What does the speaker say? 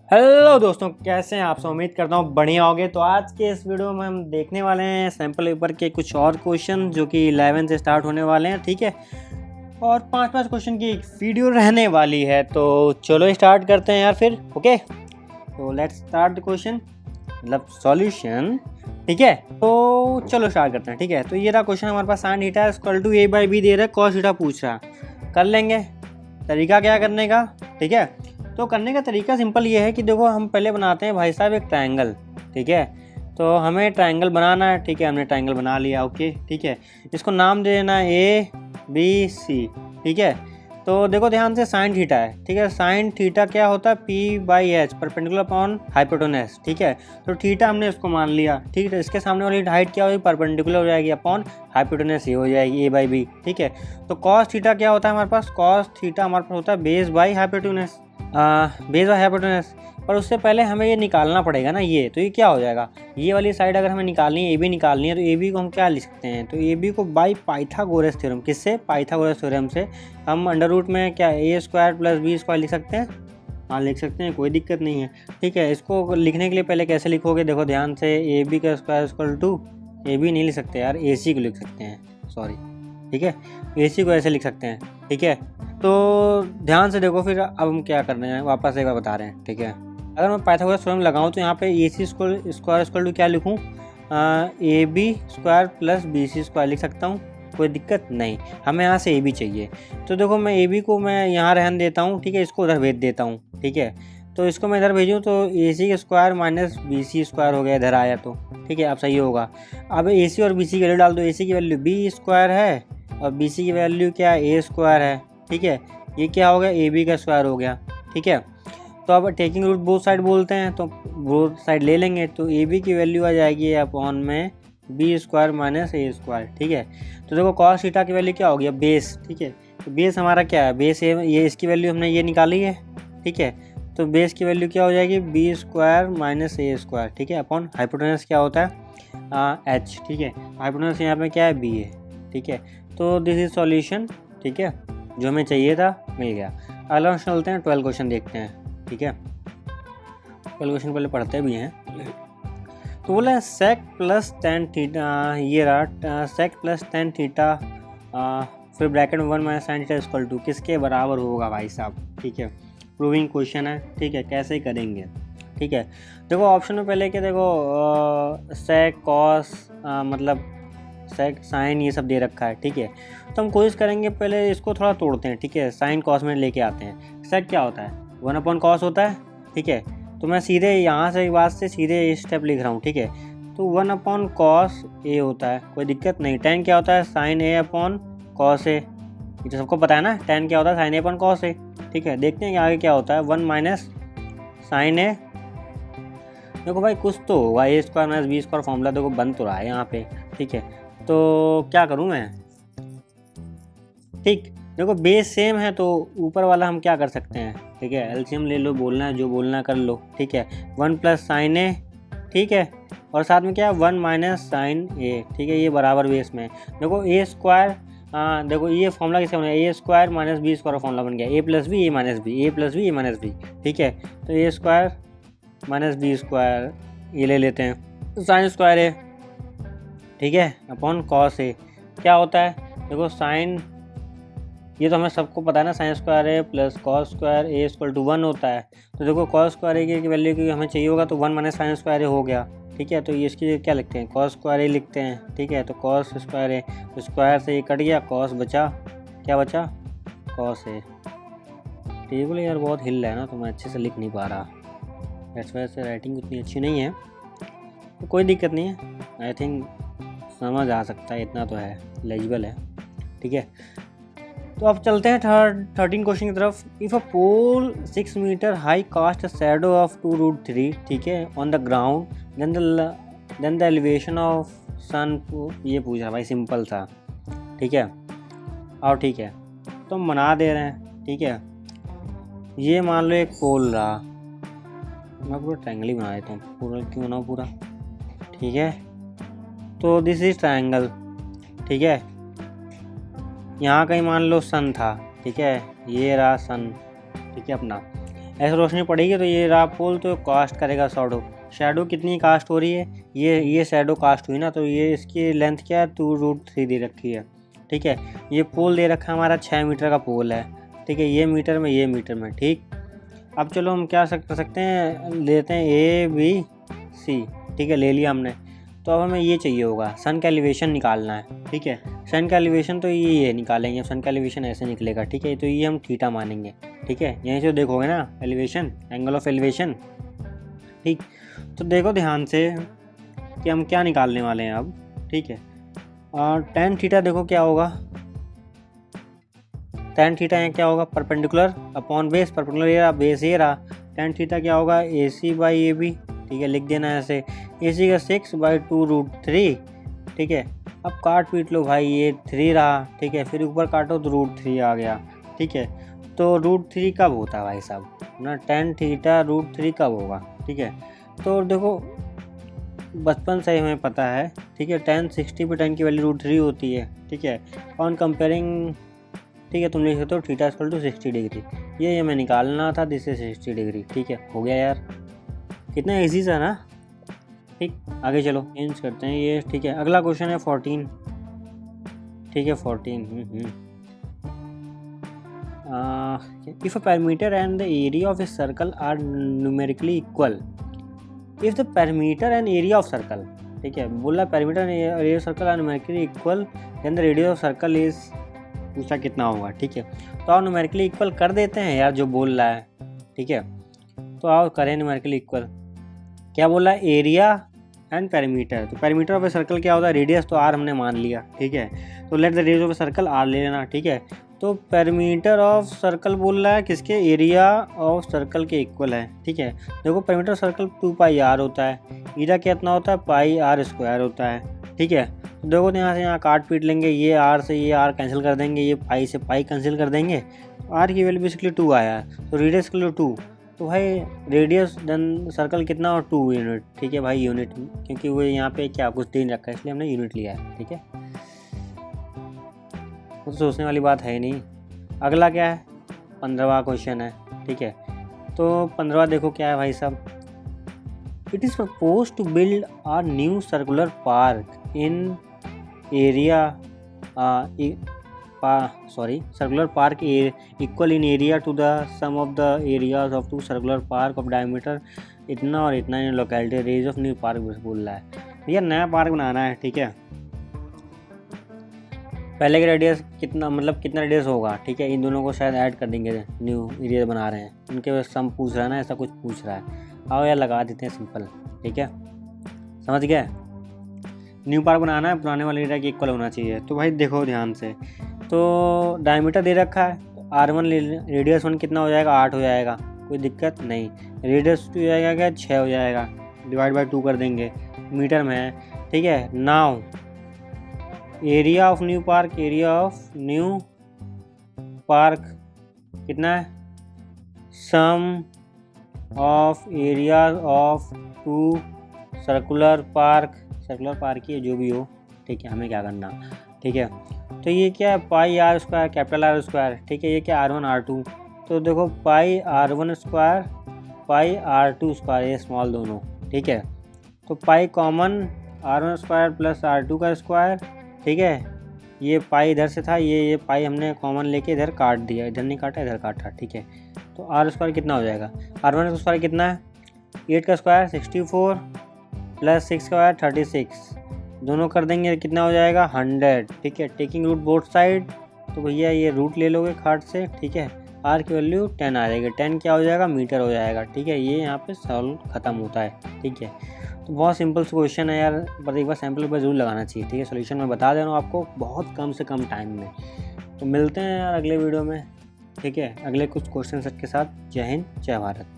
Hello दोस्तों, कैसे हैं आप सब। उम्मीद करता हूँ बढ़िया होंगे। तो आज के इस वीडियो में हम देखने वाले हैं सैम्पल पेपर के कुछ और क्वेश्चन जो कि 11 से स्टार्ट होने वाले हैं, ठीक है। और 5 क्वेश्चन की एक वीडियो रहने वाली है। तो चलो स्टार्ट करते हैं यार फिर। ओके, तो लेट्स स्टार्ट द क्वेश्चन, मतलब सॉल्यूशन, ठीक है। तो चलो स्टार्ट करते हैं, ठीक है। तो ये रहा क्वेश्चन हमारे पास। Sine theta equal to a by B दे रहा है, कॉस थीटा पूछ रहा है। कर लेंगे। तरीका क्या करने का, ठीक है। तो करने का तरीका सिंपल ये है कि देखो, हम पहले बनाते हैं भाई साहब एक ट्रायंगल, ठीक है। तो हमें ट्रायंगल बनाना है, ठीक है। हमने ट्रायंगल बना लिया, ओके, ठीक है। इसको नाम दे देना ए बी सी, ठीक है। तो देखो ध्यान से, साइन थीटा है, ठीक है। साइन थीटा क्या होता है, P by H, perpendicular upon hypotenuse, ठीक है। तो थीटा हमने इसको मान लिया, ठीक है। इसके सामने वाली हाइट क्या होगी, परपेंडिकुलर हो जाएगी अपॉन हाइपोटेनस, ये हो जाएगी ए बाई बी, ठीक है। तो कॉस थीटा क्या होता है हमारे पास, कॉस थीटा हमारे पास होता है base by hypotenuse, base by hypotenuse. पर उससे पहले हमें ये निकालना पड़ेगा ना, ये तो ये क्या हो जाएगा, ये वाली साइड अगर हमें निकालनी है, ए बी निकालनी है, तो ए बी को हम क्या लिख सकते हैं, तो ए बी को बाई पाइथागोरस थ्योरम, किससे, पाइथागोरस थ्योरम से हम अंडर रूट में क्या ए स्क्वायर प्लस बी स्क्वायर लिख सकते हैं। हाँ, लिख सकते हैं, कोई दिक्कत नहीं है, ठीक है। इसको लिखने के लिए पहले कैसे लिखोगे, देखो ध्यान से, ए बी का square equal to, A B नहीं लिख सकते यार, ए सी को लिख सकते हैं, सॉरी, ठीक है। ए सी को ऐसे लिख सकते हैं, ठीक है। तो ध्यान से देखो फिर, अब हम क्या कर रहे हैं, वापस एक बार बता रहे हैं, ठीक है। अगर मैं पाइथागोरस थ्योरम लगाऊं तो यहाँ पे A C square equal to क्या लिखूँ, A B square plus B C square लिख सकता हूँ, कोई दिक्कत नहीं। हमें यहाँ से ए बी चाहिए, तो देखो मैं ए बी को मैं यहाँ रहने देता हूँ, ठीक है। इसको उधर भेज देता हूँ, ठीक है। तो इसको मैं इधर भेजूँ तो ए सी का square minus B C square हो गया, इधर आया तो, ठीक है। अब सही होगा। अब ए सी और बी सी की वैल्यू डाल दो। ए सी की वैल्यू बी स्क्वायर है और बी सी की वैल्यू क्या है, ए स्क्वायर है, ठीक है। ये क्या हो गया, ए बी का स्क्वायर हो गया, ठीक है। तो अब टेकिंग रूट बोथ साइड बोलते हैं, तो बोथ साइड ले लेंगे, तो ए बी की वैल्यू आ जाएगी अपॉन में बी स्क्वायर माइनस ए स्क्वायर, ठीक है। तो देखो कॉस थीटा की वैल्यू क्या हो गया, बेस, ठीक है। तो बेस हमारा क्या है, बेस ये इसकी वैल्यू हमने ये निकाली है, ठीक है। तो बेस की वैल्यू क्या हो जाएगी, बी स्क्वायर माइनस ए स्क्वायर, ठीक है, अपॉन हाइपोटेनस क्या होता है एच, ठीक है। हाइपोटेनस यहाँ पे क्या है, बी है, ठीक है। तो दिस इज सॉल्यूशन, ठीक है। जो हमें चाहिए था मिल गया। अगला क्वेश्चन चलते हैं, 12 क्वेश्चन देखते हैं, ठीक है। 12 क्वेश्चन पहले पढ़ते भी हैं। तो बोला है सेक प्लस टेन थीटा, ये रहा सेक प्लस टेन थीटा, फिर ब्रैकेट में 1 minus sine theta equal to, किसके बराबर होगा भाई साहब, ठीक है। प्रूविंग क्वेश्चन है, ठीक है। कैसे करेंगे, ठीक है। देखो ऑप्शन में पहले क्या, देखो सेक कॉस, मतलब सेक साइन, ये सब दे रखा है, ठीक है। तो हम कोशिश करेंगे, पहले इसको थोड़ा तोड़ते हैं, ठीक है। साइन कॉस में लेके आते हैं। सेक क्या होता है, 1 अपॉन कॉस होता है, ठीक है। तो मैं सीधे यहाँ से बात से सीधे स्टेप लिख रहा हूँ, ठीक है। तो 1 अपॉन कॉस ए होता है, कोई दिक्कत नहीं। टेन क्या होता है, sign A upon cos A, ये तो सबको पता है ना, टेन क्या होता है, sign A upon cos A, ठीक है। देखते हैं कि आगे क्या होता है, 1 माइनस साइन ए। देखो भाई कुछ तो होगा, A square minus B square formula देखो बन तो रहा है यहाँ पे, ठीक है। तो क्या करूँ मैं, ठीक। देखो बेस सेम है तो ऊपर वाला हम क्या कर सकते हैं, ठीक है। एलसीएम ले लो, बोलना है जो बोलना कर लो, ठीक है। 1 प्लस साइन ए, ठीक है, और साथ में क्या, 1 माइनस साइन ए, ठीक है। ये बराबर बेस में देखो ए स्क्वायर, देखो ये फॉर्मूला किसका बना, A square minus B square formula बन गया, A plus B A minus B, A plus B A minus B, ठीक है। तो A square minus B square ये ले लेते हैं, साइन स्क्वायर ए, ठीक है, अपॉन कॉस ए। क्या होता है, देखो साइन, ये तो हमें सबको पता है ना, sine square A plus cos square A equal to 1 होता है। तो देखो कॉस स्क्वायर ए की वैल्यू की हमें चाहिए होगा, तो 1 माइनस साइन स्क्वायर ए हो गया, ठीक है। तो ये इसकी क्या लिखते हैं, कॉस स्क्वायर ए लिखते हैं, ठीक है। तो कॉस स्क्वायर ए, तो स्क्वायर से ये कट गया, कॉस बचा, क्या बचा, कॉस ए। टेबल यार बहुत हिल रहा है ना, तो मैं अच्छे से लिख नहीं पा रहा, इस वजह से राइटिंग उतनी अच्छी नहीं है, तो कोई दिक्कत नहीं है। आई थिंक समझ आ सकता है, इतना तो है, लेजिबल है, ठीक है। तो अब चलते हैं 13 क्वेश्चन की तरफ। If a pole 6 metre high cast a shadow of 2√3, ठीक है, on the ground, then the elevation of sun, ये पूछ रहा भाई, सिंपल सा, ठीक है। और ठीक है, तो हम बना दे रहे हैं, ठीक है। ये मान लो एक पोल रहा, मैं पूरा ट्रायंगल ही बना देता हूँ, पूरा क्यों बनाऊँ पूरा, ठीक है। तो दिस इज ट्रायंगल, ठीक है। यहाँ कहीं मान लो सन था, ठीक है, ये रहा सन, ठीक है अपना। ऐसे रोशनी पड़ेगी तो ये रहा पोल, तो कास्ट करेगा शैडो कितनी कास्ट हो रही है, ये शैडो कास्ट हुई ना, तो ये इसकी लेंथ क्या है 2√3 दे रखी है। ठीक है, ये पोल दे रखा है हमारा 6 मीटर का पोल है। ठीक है, ये मीटर में। ठीक, अब चलो हम क्या कर सकते हैं, लेते हैं ABC। ठीक है, ले लिया हमने। तो अब हमें ये चाहिए होगा, सन का एलिवेशन निकालना है। ठीक है, सन का एलिवेशन तो ये निकालेंगे, सन का एलिवेशन ऐसे निकलेगा। ठीक है, तो ये हम थीटा मानेंगे। ठीक है, यहीं से देखोगे ना एलिवेशन, एंगल ऑफ एलिवेशन। ठीक, तो देखो ध्यान से कि हम क्या निकालने वाले हैं अब। ठीक है, tan थीटा देखो क्या होगा, tan थीटा यहाँ क्या होगा, परपेंडिकुलर अपॉन बेस, परपेंडिकुलर ये रहा, बेस ये रहा। tan थीटा क्या होगा, AC/AB। ठीक है, लिख देना ऐसे, AC का 6/2√3। ठीक है, अब काट पीट लो भाई, ये 3 रहा। ठीक है, फिर ऊपर काटो तो √3 आ गया। ठीक है, तो √3 कब होता है भाई साहब ना, tan थीटा √3 कब होगा। ठीक है, तो देखो बचपन से हमें पता है। ठीक है, tan 60 पे tan की वैल्यू √3 होती है। ठीक है, ऑन कंपेयरिंग। ठीक है, तुम लिख सकते हो थीटा इक्वल टू 60 डिग्री, ये हमें निकालना था, दिस इज 60 डिग्री। ठीक है, हो गया यार, कितना ईजी सा ना। ठीक, आगे चलो चेंज करते हैं ये। ठीक है, अगला क्वेश्चन है 14। ठीक है, 14। If a perimeter and the area of a circle are numerically equal, if the perimeter and area of circle. ठीक है, बोला perimeter and area of circle are numerically equal, then the radius of circle is, पूछा कितना होगा। ठीक है, तो आप न्यूमेरिकली इक्वल कर देते हैं यार जो बोल रहा है। ठीक है, तो आओ करें न्यूमेरिकली इक्वल। क्या बोला, एरिया एंड पैरामीटर। तो पैरामीटर ऑफ ए सर्कल क्या होता है, रेडियस तो आर हमने मान लिया। ठीक है, तो let the radius of a circle r ले लेना। ठीक है, तो पैरामीटर ऑफ सर्कल बोल रहा है किसके, एरिया ऑफ सर्कल के इक्वल है। ठीक है, देखो पैरामीटर सर्कल 2πr होता है, एरिया कितना होता है πr² होता है। ठीक है, तो देखो यहाँ से यहाँ काट पीट लेंगे, ये आर से ये आर कैंसिल कर देंगे, ये पाई से पाई कैंसिल कर देंगे, आर की वैल्यू बेसिकली 2 आया, तो रेडियस के लिए 2, तो भाई रेडियस देन सर्कल कितना और 2 यूनिट। ठीक है भाई, यूनिट, क्योंकि वो यहाँ पे क्या कुछ दे रखा है इसलिए हमने यूनिट लिया है। ठीक है, तो सोचने वाली बात है नहीं। अगला क्या है, 15वां क्वेश्चन है। ठीक है, तो 15वां देखो क्या है भाई साहब, it is propose to build a new circular park in area circular park equal in area to the sum of the areas of two circular park of diameter इतना और इतना in locality, radius of new park बोल रहा है। भैया नया park बनाना है। ठीक है, पहले का रेडियस कितना, मतलब कितना रेडियस होगा। ठीक है, इन दोनों को शायद ऐड कर देंगे, न्यू एरिया बना रहे हैं, उनके सम पूछ रहा है ना, ऐसा कुछ पूछ रहा है। आओ यार लगा देते हैं सिंपल। ठीक है, समझ गए, न्यू पार्क बनाना है, पुराने वाले एरिया की इक्वल होना चाहिए। तो भाई देखो ध्यान से, तो डायमीटर दे रखा है, R1 रेडियस 1 कितना हो जाएगा, 8 हो जाएगा, कोई दिक्कत नहीं। रेडियस 2 हो जाएगा क्या, 6 हो जाएगा, डिवाइड बाय 2 कर देंगे, मीटर में है। ठीक है, now area of new park, area of new park कितना है, sum of area of 2 circular park ही जो भी हो। ठीक है, हमें क्या करना। ठीक है, तो ये क्या है, πr², कैपिटल R²। ठीक है, ये क्या R1 R2, तो देखो πr1² πr2², ये स्मॉल दोनों। ठीक है, तो pi common R1² plus R2 का स्क्वायर। ठीक है, ये पाई इधर से था, ये पाई हमने कॉमन लेके इधर काट दिया, इधर नहीं काटा इधर काटा। ठीक है, तो R² कितना हो जाएगा, R1² कितना है, 8 का स्क्वायर 64 प्लस 6 का 36, दोनों कर देंगे कितना हो जाएगा 100। ठीक है, टेकिंग रूट बोथ साइड, तो भैया ये रूट ले लोगे खाट से। ठीक है, आर की वैल्यू 10 आ जाएगी, 10 क्या हो जाएगा, मीटर हो जाएगा। ठीक है, ये यहाँ पे सॉल्व खत्म होता है। ठीक है, तो बहुत सिंपल क्वेश्चन है यार, पर एक बार सैम्पल पर जरूर लगाना चाहिए। ठीक है, सोल्यूशन मैं बता दे रहा हूँ आपको बहुत कम से कम टाइम में। तो मिलते हैं यार अगले वीडियो में। ठीक है, अगले कुछ क्वेश्चन के साथ। जय हिंद, जय भारत।